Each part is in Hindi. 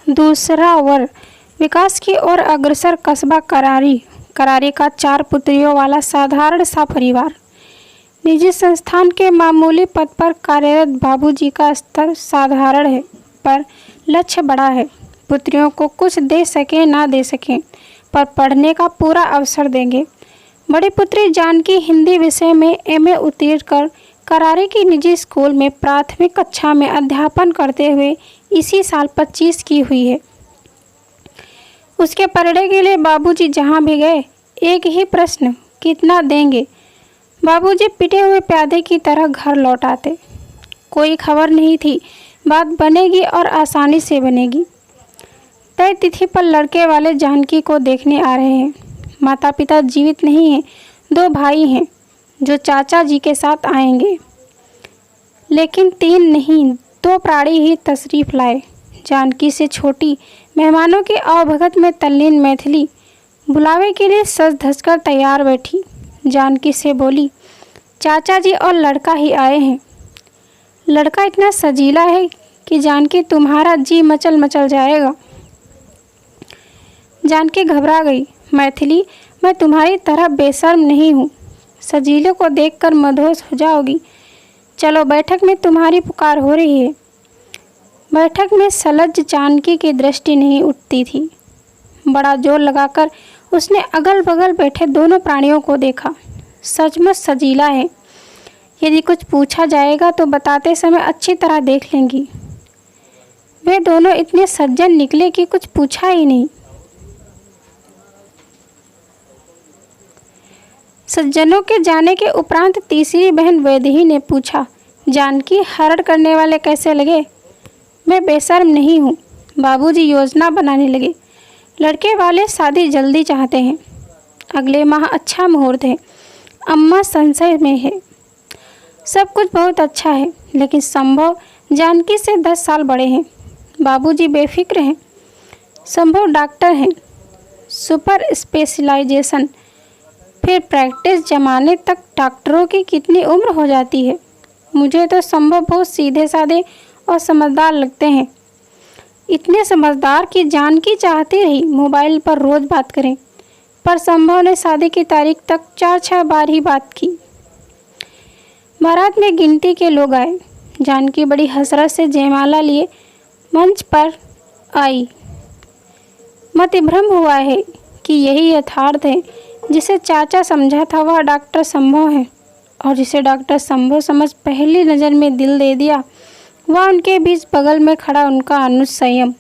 दूसरा वर विकास की ओर अग्रसर कस्बा करारी करारी का 4 पुत्रियों वाला साधारण सा परिवार। निजी संस्थान के मामूली पद पर कार्यरत बाबूजी का स्तर साधारण है, पर लक्ष्य बड़ा है। पुत्रियों को कुछ दे सकें ना दे सकें, पर पढ़ने का पूरा अवसर देंगे। बड़ी पुत्री जानकी हिंदी विषय में एमए उत्तीर्ण कर करारी की निजी स्कूल में प्राथमिक कक्षा में अध्यापन करते हुए इसी साल 25 की हुई है। उसके पढ़ने के लिए बाबूजी जहाँ भी गए एक ही प्रश्न, कितना देंगे। बाबूजी पिटे हुए प्यादे की तरह घर लौट आते। कोई खबर नहीं थी, बात बनेगी और आसानी से बनेगी। तय तिथि पर लड़के वाले जानकी को देखने आ रहे हैं। माता पिता जीवित नहीं हैं, 2 भाई हैं जो चाचा जी के साथ आएंगे, लेकिन 3 नहीं 2 प्राणी ही तशरीफ लाए। जानकी से छोटी मेहमानों की आवभगत में तल्लीन मैथिली बुलावे के लिए सज धज कर तैयार बैठी। जानकी से बोली, चाचा जी और लड़का ही आए हैं। लड़का इतना सजीला है कि जानकी तुम्हारा जी मचल मचल जाएगा। जानकी घबरा गई। मैथिली, मैं तुम्हारी तरह बेशर्म नहीं हूँ, सजीले को देखकर मदहोश हो जाओगी। चलो, बैठक में तुम्हारी पुकार हो रही है। बैठक में सलज्ज जानकी की दृष्टि नहीं उठती थी। बड़ा जोर लगाकर उसने अगल बगल बैठे दोनों प्राणियों को देखा। सचमुच सजीला है। यदि कुछ पूछा जाएगा तो बताते समय अच्छी तरह देख लेंगी। वे दोनों इतने सज्जन निकले कि कुछ पूछा ही नहीं। सज्जनों के जाने के उपरांत तीसरी बहन वैदेही ने पूछा, जानकी, हरण करने वाले कैसे लगे? मैं बेशर्म नहीं हूँ। बाबूजी योजना बनाने लगे। लड़के वाले शादी जल्दी चाहते हैं। अगले माह अच्छा मुहूर्त है। अम्मा संशय में है। सब कुछ बहुत अच्छा है, लेकिन संभव जानकी से 10 साल बड़े हैं। बाबूजी बेफिक्र हैं। संभव डॉक्टर हैं, सुपर स्पेशलाइजेशन, फिर प्रैक्टिस। जमाने तक डॉक्टरों की कितनी उम्र हो जाती है। मुझे तो संभव बहुत सीधे साधे और समझदार लगते हैं। इतने समझदार कि जानकी चाहती रही मोबाइल पर रोज़ बात करें, पर संभव ने शादी की तारीख तक 4-6 बार ही बात की। बारात में गिनती के लोग आए। जानकी बड़ी हसरत से जयमाला लिए मंच पर आई। मतिभ्रम हुआ है कि यही यथार्थ है। जिसे चाचा समझा था वह डॉक्टर संभव है, और जिसे डॉक्टर संभव समझ पहली नज़र में दिल दे दिया वह उनके बीच बगल में खड़ा उनका अनुज संयम।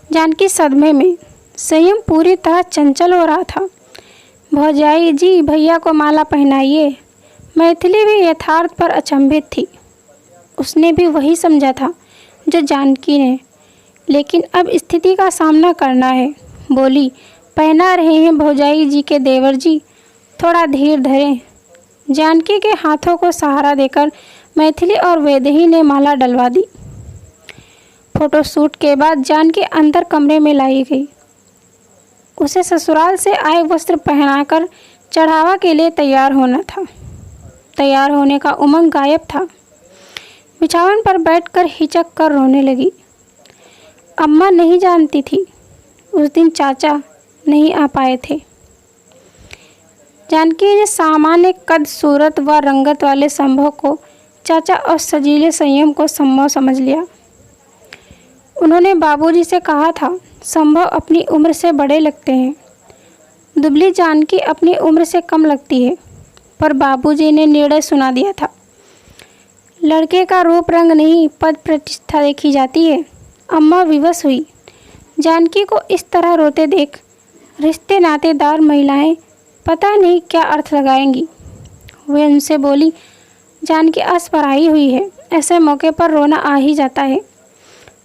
जानकी सदमे में। संयम पूरी तरह चंचल हो रहा था। भौजाई जी, भैया को माला पहनाइए। मैथिली भी यथार्थ पर अचंभित थी। उसने भी वही समझा था जो जानकी ने, लेकिन अब स्थिति का सामना करना है। बोली, पहना रहे हैं भौजाई जी के देवर जी, थोड़ा धीर धरें। जानकी के हाथों को सहारा देकर मैथिली और वैदेही ने माला डलवा दी। फोटोशूट के बाद जानकी अंदर कमरे में लाई गई। उसे ससुराल से आए वस्त्र पहनाकर चढ़ावा के लिए तैयार होना था। तैयार होने का उमंग गायब था। बिछावन पर बैठकर हिचक कर रोने लगी। अम्मा नहीं जानती थी उस दिन चाचा नहीं आ पाए थे। जानकी ने सामान्य कद, सूरत व रंगत वाले संभव को चाचा और सजीले संयम को संभव समझ लिया। उन्होंने बाबूजी से कहा था, संभव अपनी उम्र से बड़े लगते हैं, दुबली जानकी अपनी उम्र से कम लगती है। पर बाबूजी ने निर्णय सुना दिया था। लड़के का रूप रंग नहीं, पद प्रतिष्ठा देखी जाती है। अम्मा विवश हुई। जानकी को इस तरह रोते देख रिश्ते नातेदार महिलाएं पता नहीं क्या अर्थ लगाएंगी। वे उनसे बोली, जानकी असपराई हुई है, ऐसे मौके पर रोना आ ही जाता है।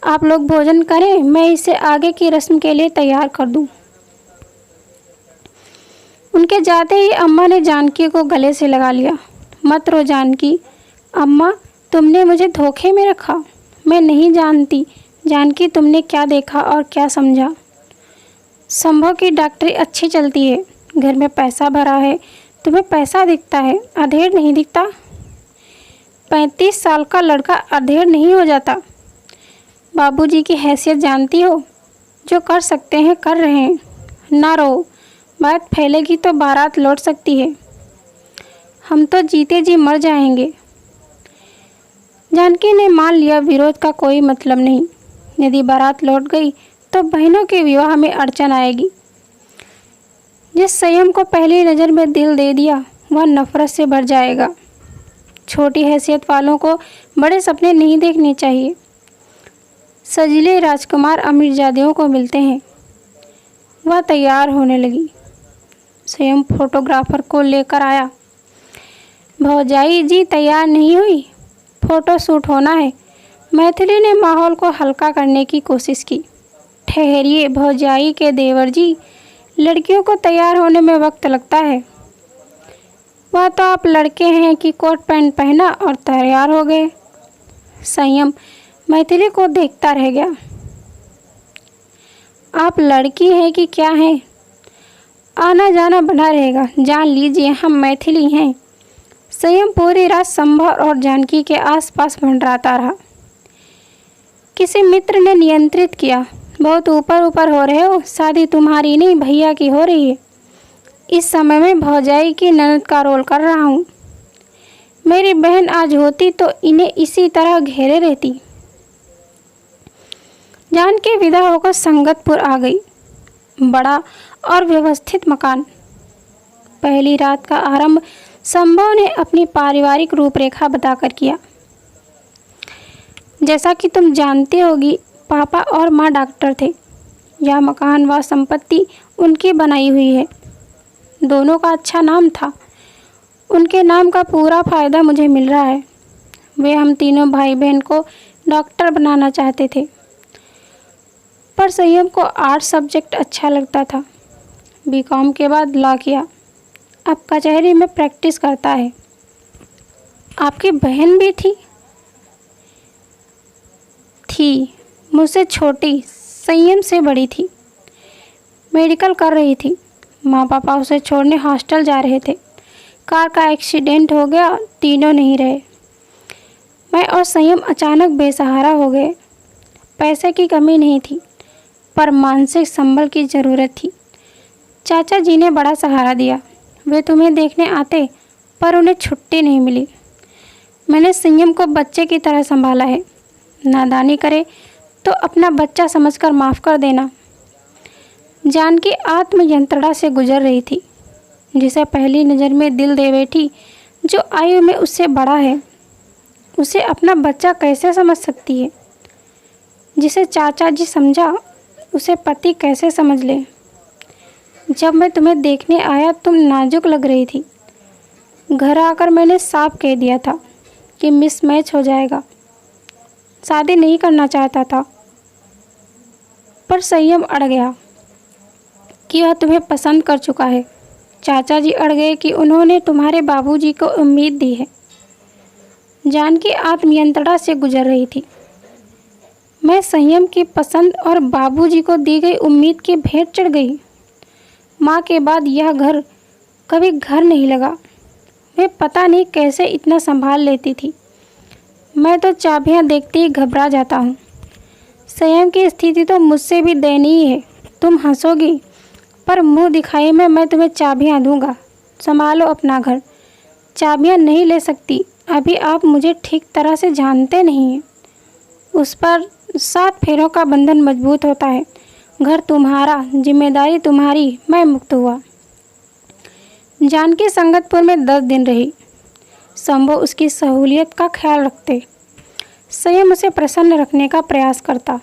आप लोग भोजन करें, मैं इसे आगे की रस्म के लिए तैयार कर दूं। उनके जाते ही अम्मा ने जानकी को गले से लगा लिया। मत रो जानकी। अम्मा, तुमने मुझे धोखे में रखा। मैं नहीं जानती जानकी तुमने क्या देखा और क्या समझा। संभव की डॉक्टरी अच्छी चलती है, घर में पैसा भरा है, तुम्हें पैसा दिखता है, अधेड़ नहीं दिखता। 35 साल का लड़का अधेड़ नहीं हो जाता। बाबूजी की हैसियत जानती हो, जो कर सकते हैं कर रहे हैं। ना रो, बात फैलेगी तो बारात लौट सकती है। हम तो जीते जी मर जाएंगे। जानकी ने मान लिया विरोध का कोई मतलब नहीं। यदि बारात लौट गई तो बहनों के विवाह में अड़चन आएगी। जिस संयम को पहली नज़र में दिल दे दिया वह नफरत से भर जाएगा। छोटी हैसियत वालों को बड़े सपने नहीं देखने चाहिए। सजीले राजकुमार अमीरजादियों को मिलते हैं। वह तैयार होने लगी। स्वयं फोटोग्राफर को लेकर आया। भौजाई जी तैयार नहीं हुई, फ़ोटो शूट होना है। मैथिली ने माहौल को हल्का करने की कोशिश की। ठहरिए भौजाई के देवर जी, लड़कियों को तैयार होने में वक्त लगता है। वह तो आप लड़के हैं कि कोट पैंट पहना और तैयार हो गए। संयम मैथिली को देखता रह गया। आप लड़की हैं कि क्या हैं? आना जाना बना रहेगा, जान लीजिए हम मैथिली हैं। संयम पूरी रात संभर और जानकी के आसपास मंडराता रहा। किसी मित्र ने नियंत्रित किया, बहुत ऊपर ऊपर हो रहे हो, शादी तुम्हारी नहीं भैया की हो रही है। इस समय में भौजाई की ननद का रोल कर रहा हूँ। मेरी बहन आज होती तो इन्हें इसी तरह घेरे रहती। जानकी विदा होकर संगतपुर आ गई। बड़ा और व्यवस्थित मकान। पहली रात का आरंभ संभव ने अपनी पारिवारिक रूपरेखा बताकर किया। जैसा कि तुम जानती होगी, पापा और माँ डॉक्टर थे। यह मकान व संपत्ति उनकी बनाई हुई है। दोनों का अच्छा नाम था। उनके नाम का पूरा फायदा मुझे मिल रहा है। वे हम तीनों भाई बहन को डॉक्टर बनाना चाहते थे, पर संयम को आर्ट सब्जेक्ट अच्छा लगता था। बीकॉम के बाद लॉ किया। अब कचहरी में प्रैक्टिस करता है। आपकी बहन भी थी? मुझसे छोटी, संयम से बड़ी थी। मेडिकल कर रही थी। माँ पापा उसे छोड़ने हॉस्टल जा रहे थे। कार का एक्सीडेंट हो गया, तीनों नहीं रहे। मैं और संयम अचानक बेसहारा हो गए। पैसे की कमी नहीं थी, पर मानसिक संबल की ज़रूरत थी। चाचा जी ने बड़ा सहारा दिया। वे तुम्हें देखने आते, पर उन्हें छुट्टी नहीं मिली। मैंने संयम को बच्चे की तरह संभाला है। नादानी करे तो अपना बच्चा समझकर माफ़ कर देना। जानकी आत्म यंत्रणा से गुजर रही थी। जिसे पहली नज़र में दिल दे बैठी, जो आयु में उससे बड़ा है, उसे अपना बच्चा कैसे समझ सकती है? जिसे चाचा जी समझा, उसे पति कैसे समझ ले? जब मैं तुम्हें देखने आया तुम नाजुक लग रही थी। घर आकर मैंने साफ कह दिया था कि मिसमैच हो जाएगा। शादी नहीं करना चाहता था, पर संयम अड़ गया कि वह तुम्हें पसंद कर चुका है। चाचा जी अड़ गए कि उन्होंने तुम्हारे बाबूजी को उम्मीद दी है। जानकी आत्मयंत्रणा से गुजर रही थी। मैं संयम की पसंद और बाबूजी को दी गई उम्मीद की भेंट चढ़ गई। माँ के बाद यह घर कभी घर नहीं लगा। मैं पता नहीं कैसे इतना संभाल लेती थी। मैं तो चाबियाँ देखते ही घबरा जाता हूँ। संयम की स्थिति तो मुझसे भी दयनीय है। तुम हंसोगी, पर मुंह दिखाई में मैं तुम्हें चाबियाँ दूंगा। संभालो अपना घर। चाबियाँ नहीं ले सकती, अभी आप मुझे ठीक तरह से जानते नहीं हैं। उस पर 7 फेरों का बंधन मजबूत होता है। घर तुम्हारा, जिम्मेदारी तुम्हारी, मैं मुक्त हुआ। जानकी संगतपुर में 10 दिन रही। शंभू उसकी सहूलियत का ख्याल रखते। संयम उसे प्रसन्न रखने का प्रयास करता।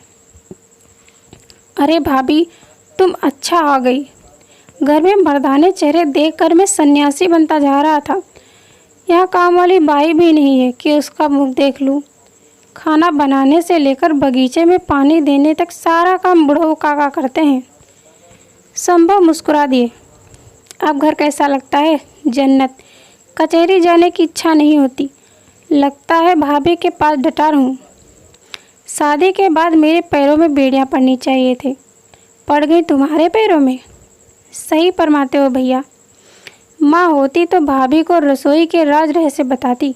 अरे भाभी, तुम अच्छा आ गई। घर में मर्दाने चेहरे देखकर मैं सन्यासी बनता जा रहा था। यहाँ काम वाली बाई भी नहीं है कि उसका मुख देख लूँ। खाना बनाने से लेकर बगीचे में पानी देने तक सारा काम बुढ़ऊ काका करते हैं। संभव मुस्कुरा दिए। अब घर कैसा लगता है? जन्नत। कचहरी जाने की इच्छा नहीं होती। लगता है भाभी के पास डटा रहूं। शादी के बाद मेरे पैरों में बेड़ियां पड़नी चाहिए थे, पड़ गई तुम्हारे पैरों में। सही फरमाते हो भैया। माँ होती तो भाभी को रसोई के राज रहस्य बताती।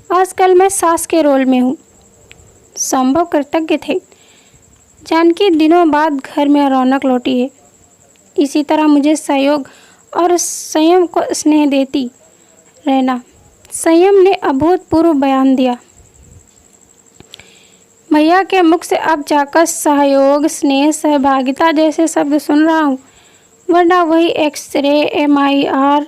आजकल मैं सास के रोल में हूँ। संभव कृतज्ञ थे। जानकी दिनों बाद घर में रौनक लौटी है। इसी तरह मुझे सहयोग और संयम को स्नेह देती रहना। संयम ने अभूतपूर्व बयान दिया। भैया के मुख से अब जाकर सहयोग, स्नेह, सहभागिता जैसे शब्द सुन रहा हूँ, वरना वही x-ray, MIR,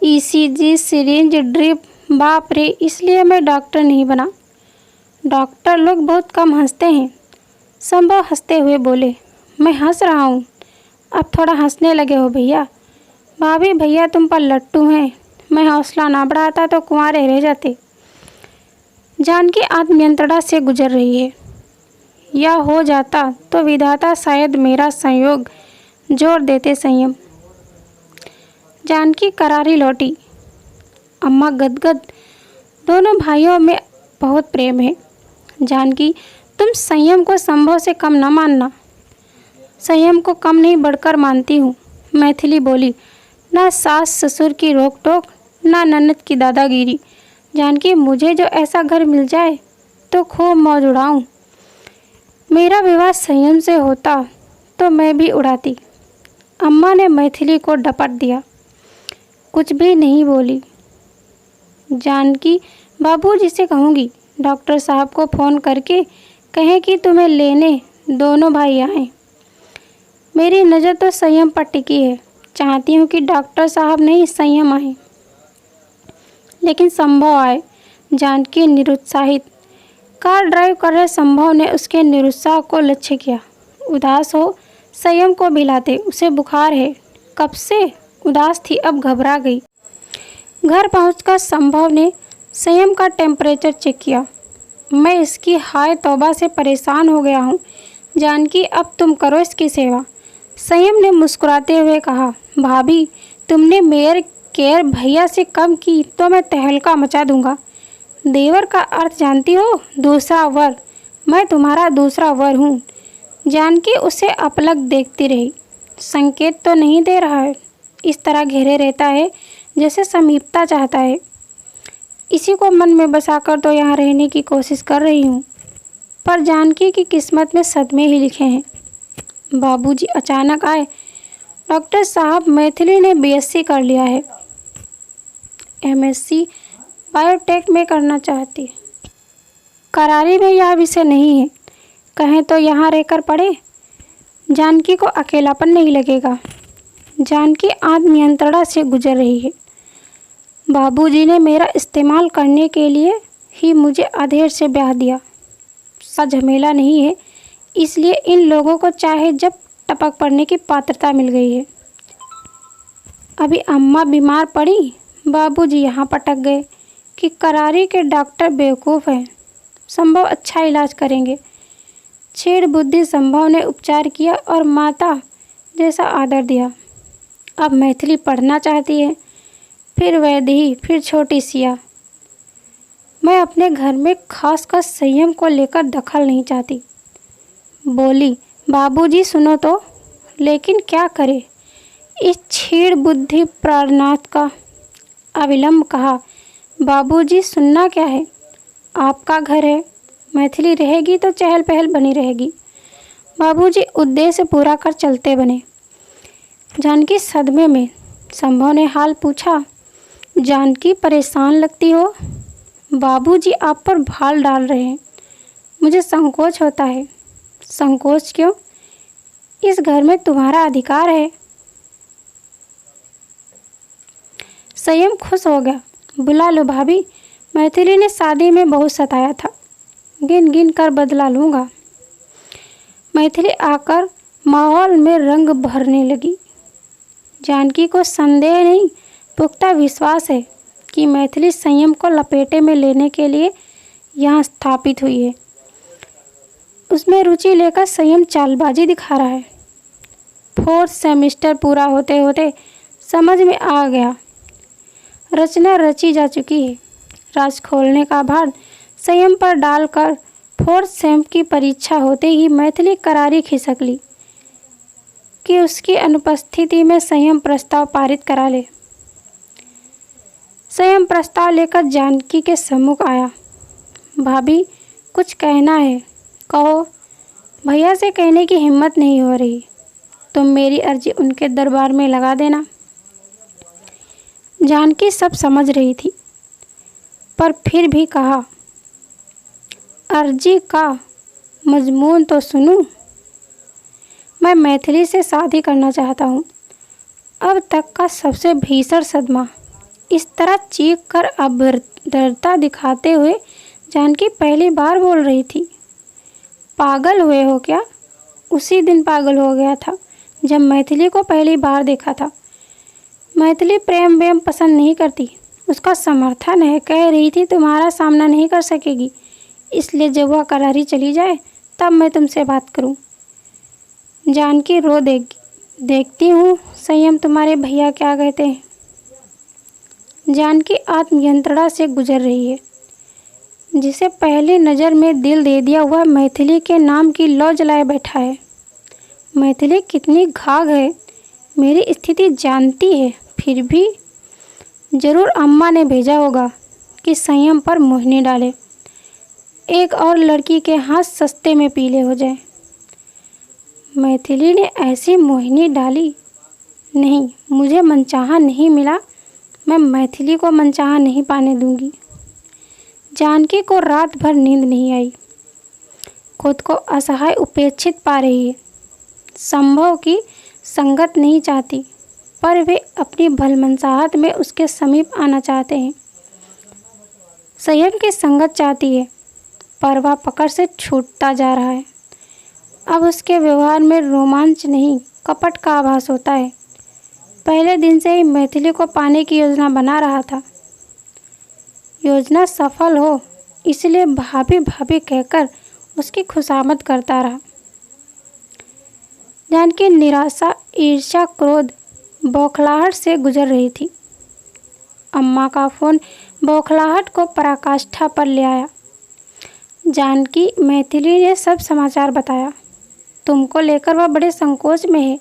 ECG, syringe, drip. बाप रे, इसलिए मैं डॉक्टर नहीं बना। डॉक्टर लोग बहुत कम हंसते हैं। संभव हंसते हुए बोले। मैं हंस रहा हूँ, अब थोड़ा हंसने लगे हो भैया। भाभी, भैया तुम पर लट्टू हैं। मैं हौसला ना बढ़ाता तो कुंवारे रह जाते। जानकी आत्मयंत्रणा से गुजर रही है। या हो जाता तो विधाता शायद मेरा संयोग जोड़ देते संयम। जानकी करारी लौटी। अम्मा गदगद। दोनों भाइयों में बहुत प्रेम है। जानकी, तुम संयम को संभव से कम न मानना। संयम को कम नहीं बढ़कर मानती हूँ। मैथिली बोली। ना सास ससुर की रोक टोक, ना ननद की दादागिरी। जानकी, मुझे जो ऐसा घर मिल जाए तो खूब मौज उड़ाऊँ। मेरा विवाह संयम से होता तो मैं भी उड़ाती। अम्मा ने मैथिली को डपट दिया। कुछ भी नहीं बोली। जानकी, बाबूजी से कहूँगी, डॉक्टर साहब को फ़ोन करके कहें कि तुम्हें लेने दोनों भाई आए। मेरी नज़र तो संयम पर टिकी है। चाहती हूँ कि डॉक्टर साहब नहीं, संयम आए। लेकिन संभव आए। जानकी निरुत्साहित। कार ड्राइव कर रहे संभव ने उसके निरुत्साह को लक्ष्य किया। उदास हो संयम को भिलाते। उसे बुखार है। कब से उदास थी, अब घबरा गई। घर पहुंचकर संभव ने संयम का टेम्परेचर चेक किया। मैं इसकी हाय तौबा से परेशान हो गया हूँ। जानकी, अब तुम करो इसकी सेवा। संयम ने मुस्कुराते हुए कहा। भाभी, तुमने मेयर केयर भैया से कम की तो मैं तहलका मचा दूंगा। देवर का अर्थ जानती हो? दूसरा वर। मैं तुम्हारा दूसरा वर हूँ। जानकी उसे अपलक देखती रही। संकेत तो नहीं दे रहा है। इस तरह घेरे रहता है जैसे समीपता चाहता है। इसी को मन में बसाकर तो यहाँ रहने की कोशिश कर रही हूँ, पर जानकी की किस्मत में सदमे ही लिखे हैं। बाबूजी अचानक आए। डॉक्टर साहब, मैथिली ने BSc कर लिया है। MSc बायोटेक में करना चाहती। करारी में यह विषय नहीं है। कहें तो यहाँ रहकर पढ़े। जानकी को अकेलापन नहीं लगेगा। जानकी आत्मयंत्रणा से गुजर रही है। बाबूजी ने मेरा इस्तेमाल करने के लिए ही मुझे अधेर से ब्याह दिया। सा झमेला नहीं है, इसलिए इन लोगों को चाहे जब टपक पड़ने की पात्रता मिल गई है। अभी अम्मा बीमार पड़ी, बाबूजी यहाँ पटक गए कि करारी के डॉक्टर बेवकूफ़ हैं, संभव अच्छा इलाज करेंगे। छेड़ बुद्धि संभव ने उपचार किया और माता जैसा आदर दिया। अब मैथिली पढ़ना चाहती है, फिर वैदेही, फिर छोटी सिया। मैं अपने घर में खासकर संयम को लेकर दखल नहीं चाहती। बोली, बाबूजी सुनो तो। लेकिन क्या करे इस छेड़ बुद्धि प्राणनाथ का। अविलंब कहा, बाबूजी सुनना क्या है, आपका घर है। मैथिली रहेगी तो चहल पहल बनी रहेगी। बाबूजी उद्देश्य पूरा कर चलते बने। जानकी सदमे में। संभव ने हाल पूछा। जानकी, परेशान लगती हो। बाबूजी आप पर भाल डाल रहे हैं। मुझे संकोच होता है। संकोच क्यों? इस घर में तुम्हारा अधिकार है। संयम खुश हो गया। बुला लो भाभी, मैथिली ने शादी में बहुत सताया था, गिन गिन कर बदला लूँगा। मैथिली आकर माहौल में रंग भरने लगी। जानकी को संदेह नहीं, पुख्ता विश्वास है कि मैथिली संयम को लपेटे में लेने के लिए यहाँ स्थापित हुई है। उसमें रुचि लेकर संयम चालबाजी दिखा रहा है। 4th सेमेस्टर पूरा होते होते समझ में आ गया, रचना रची जा चुकी है। राज खोलने का भार संयम पर डालकर 4th सेम की परीक्षा होते ही मैथिली करारी खिसक ली कि उसकी अनुपस्थिति में संयम प्रस्ताव पारित करा ले। संयम प्रस्ताव लेकर जानकी के सम्मुख आया। भाभी, कुछ कहना है, कहो। भैया से कहने की हिम्मत नहीं हो रही। तुम मेरी अर्जी उनके दरबार में लगा देना। जानकी सब समझ रही थी, पर फिर भी कहा, अर्जी का मजमून तो सुनूं। मैं मैथिली से शादी करना चाहता हूँ। अब तक का सबसे भीषण सदमा। इस तरह चीख कर अभद्रता दिखाते हुए जानकी पहली बार बोल रही थी। पागल हुए हो क्या? उसी दिन पागल हो गया था जब मैथिली को पहली बार देखा था। मैथिली प्रेम वेम पसंद नहीं करती, उसका समर्थन है। कह रही थी तुम्हारा सामना नहीं कर सकेगी, इसलिए जब वह करारी चली जाए तब मैं तुमसे बात करूं। जानकी रो देगी। देखती हूँ संयम तुम्हारे भैया क्या कहते हैं। जानकी आत्मयंत्रणा से गुजर रही है। जिसे पहली नज़र में दिल दे दिया हुआ मैथिली के नाम की लौ जलाए बैठा है। मैथिली कितनी घाघ है, मेरी स्थिति जानती है, फिर भी जरूर अम्मा ने भेजा होगा कि संयम पर मोहिनी डाले, एक और लड़की के हाथ सस्ते में पीले हो जाए। मैथिली ने ऐसी मोहिनी डाली? नहीं, मुझे मनचाहा नहीं मिला, मैं मैथिली को मनचाहा नहीं पाने दूंगी। जानकी को रात भर नींद नहीं आई। खुद को असहाय उपेक्षित पा रही है। संभव की संगत नहीं चाहती, पर वे अपनी भलमनसाहत में उसके समीप आना चाहते हैं। संयम की संगत चाहती है, पर वह पकड़ से छूटता जा रहा है। अब उसके व्यवहार में रोमांच नहीं, कपट का आभास होता है। पहले दिन से ही मैथिली को पाने की योजना बना रहा था। योजना सफल हो इसलिए भाभी भाभी कहकर उसकी खुशामद करता रहा। जानकी निराशा, ईर्ष्या, क्रोध, बौखलाहट से गुजर रही थी। अम्मा का फोन बौखलाहट को पराकाष्ठा पर ले आया। जानकी, मैथिली ने सब समाचार बताया। तुमको लेकर वह बड़े संकोच में है,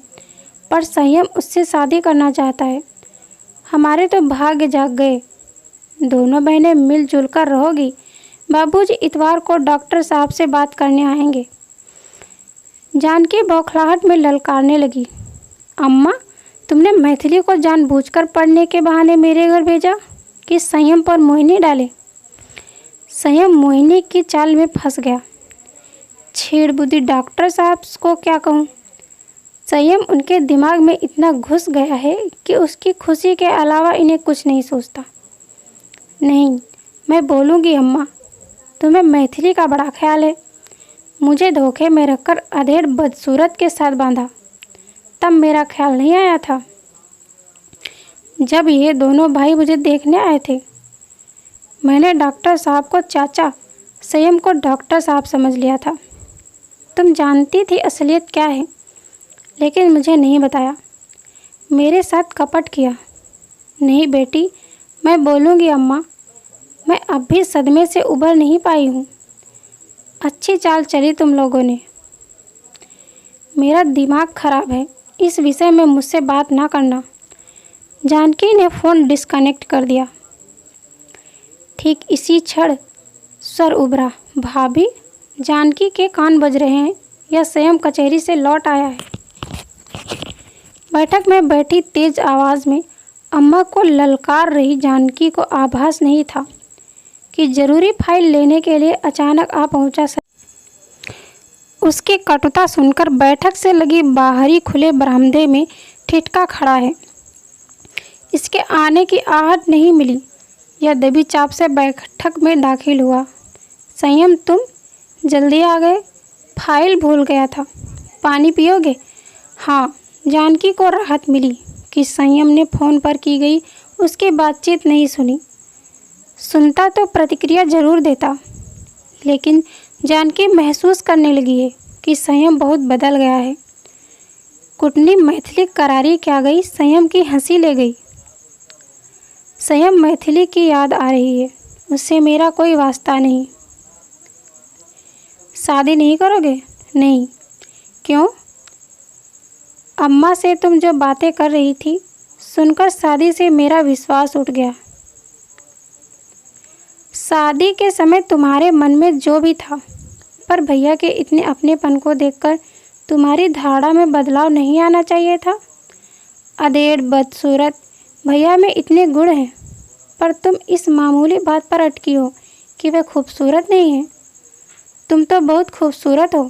पर संयम उससे शादी करना चाहता है। हमारे तो भाग्य जाग गए। दोनों बहनें मिलजुल कर रहोगी। बाबूजी इतवार को डॉक्टर साहब से बात करने आएंगे। जानकी बौखलाहट में ललकारने लगी। अम्मा, तुमने मैथिली को जानबूझकर पढ़ने के बहाने मेरे घर भेजा कि संयम पर मोहिनी डाले? संयम मोहिनी की चाल में फंस गया। छेड़ बुद्धि डॉक्टर साहब को क्या कहूँ? संयम उनके दिमाग में इतना घुस गया है कि उसकी खुशी के अलावा इन्हें कुछ नहीं सोचता। नहीं, मैं बोलूँगी अम्मा, तुम्हें मैथिली का बड़ा ख्याल है। मुझे धोखे में रखकर अधेड़ बदसूरत के साथ बांधा, तब मेरा ख्याल नहीं आया था। जब ये दोनों भाई मुझे देखने आए थे, मैंने डॉक्टर साहब को चाचा, संयम को डॉक्टर साहब समझ लिया था। तुम जानती थी असलियत क्या है, लेकिन मुझे नहीं बताया। मेरे साथ कपट किया। नहीं बेटी, मैं बोलूँगी अम्मा, मैं अब भी सदमे से उबर नहीं पाई हूँ। अच्छी चाल चली तुम लोगों ने। मेरा दिमाग खराब है, इस विषय में मुझसे बात ना करना। जानकी ने फ़ोन डिस्कनेक्ट कर दिया। ठीक इसी क्षण स्वर उभरा, भाभी। जानकी के कान बज रहे हैं, यह स्वयं कचहरी से लौट आया है। बैठक में बैठी तेज आवाज़ में अम्मा को ललकार रही जानकी को आभास नहीं था कि जरूरी फाइल लेने के लिए अचानक आ पहुंचा। उसकी कटुता सुनकर बैठक से लगी बाहरी खुले बरामदे में ठिठका खड़ा है। इसके आने की आहट नहीं मिली। यह दबी चाप से बैठक में दाखिल हुआ। संयम, तुम जल्दी आ गए। फाइल भूल गया था। पानी पियोगे? हाँ। जानकी को राहत मिली कि संयम ने फ़ोन पर की गई उसकी बातचीत नहीं सुनी। सुनता तो प्रतिक्रिया जरूर देता, लेकिन जानकी महसूस करने लगी है कि संयम बहुत बदल गया है। कुटनी मैथिली करारी क्या गई, संयम की हंसी ले गई। संयम, मैथिली की याद आ रही है, उससे मेरा कोई वास्ता नहीं। शादी नहीं करोगे? नहीं। क्यों? अम्मा से तुम जो बातें कर रही थी, सुनकर शादी से मेरा विश्वास उठ गया। शादी के समय तुम्हारे मन में जो भी था, पर भैया के इतने अपनेपन को देखकर तुम्हारी धारणा में बदलाव नहीं आना चाहिए था। अधेड़, बदसूरत भैया में इतने गुण हैं, पर तुम इस मामूली बात पर अटकी हो कि वह खूबसूरत नहीं है। तुम तो बहुत खूबसूरत हो,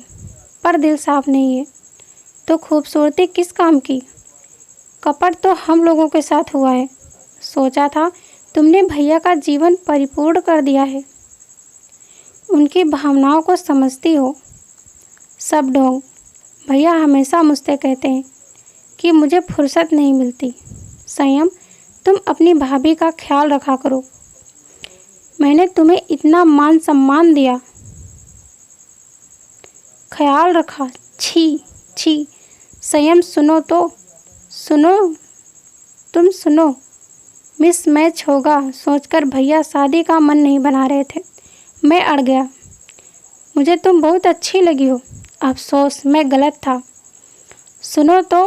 पर दिल साफ नहीं है। तो खूबसूरती किस काम की? कपट तो हम लोगों के साथ हुआ है। सोचा था तुमने भैया का जीवन परिपूर्ण कर दिया है, उनकी भावनाओं को समझती हो। सब ढोंग। भैया हमेशा मुझसे कहते हैं कि मुझे फुर्सत नहीं मिलती। संयम, तुम अपनी भाभी का ख्याल रखा करो। मैंने तुम्हें इतना मान सम्मान दिया, ख्याल रखा। छी छी। संयम, सुनो तो, सुनो, तुम सुनो। मिसमैच होगा सोचकर भैया शादी का मन नहीं बना रहे थे। मैं अड़ गया। मुझे तुम बहुत अच्छी लगी हो। अफसोस, मैं गलत था। सुनो तो,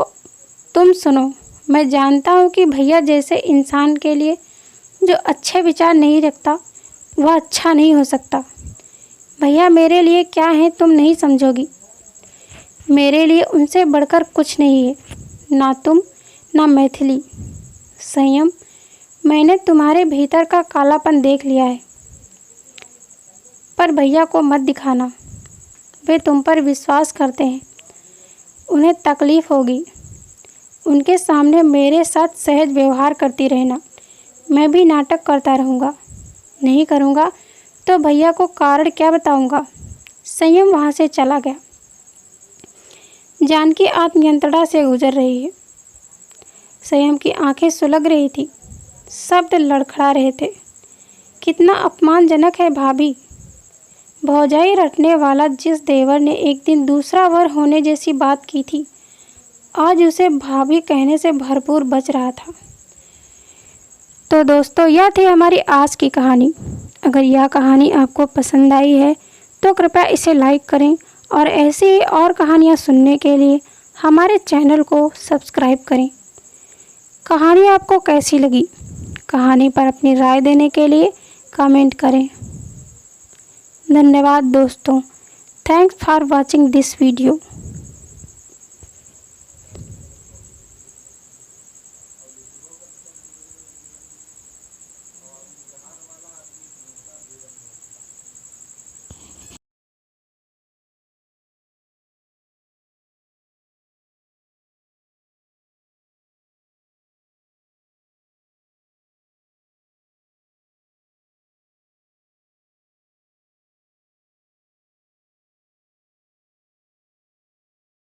तुम सुनो। मैं जानता हूँ कि भैया जैसे इंसान के लिए जो अच्छे विचार नहीं रखता वह अच्छा नहीं हो सकता। भैया मेरे लिए क्या है तुम नहीं समझोगी। मेरे लिए उनसे बढ़कर कुछ नहीं है, ना तुम ना मैथिली। संयम, मैंने तुम्हारे भीतर का कालापन देख लिया है, पर भैया को मत दिखाना। वे तुम पर विश्वास करते हैं, उन्हें तकलीफ़ होगी। उनके सामने मेरे साथ सहज व्यवहार करती रहना। मैं भी नाटक करता रहूँगा। नहीं करूँगा तो भैया को कारण क्या बताऊँगा। संयम वहाँ से चला गया। जानकी आत्मयंत्रणा से गुजर रही है। संयम की आंखें सुलग रही थी, शब्द लड़खड़ा रहे थे। कितना अपमानजनक है भाभी। भौजाई रटने वाला जिस देवर ने एक दिन दूसरा वर होने जैसी बात की थी, आज उसे भाभी कहने से भरपूर बच रहा था। तो दोस्तों, यह थी हमारी आज की कहानी। अगर यह कहानी आपको पसंद आई है तो कृपया इसे लाइक करें और ऐसी ही और कहानियाँ सुनने के लिए हमारे चैनल को सब्सक्राइब करें। कहानी आपको कैसी लगी? कहानी पर अपनी राय देने के लिए कमेंट करें। धन्यवाद दोस्तों। Thanks for watching this video.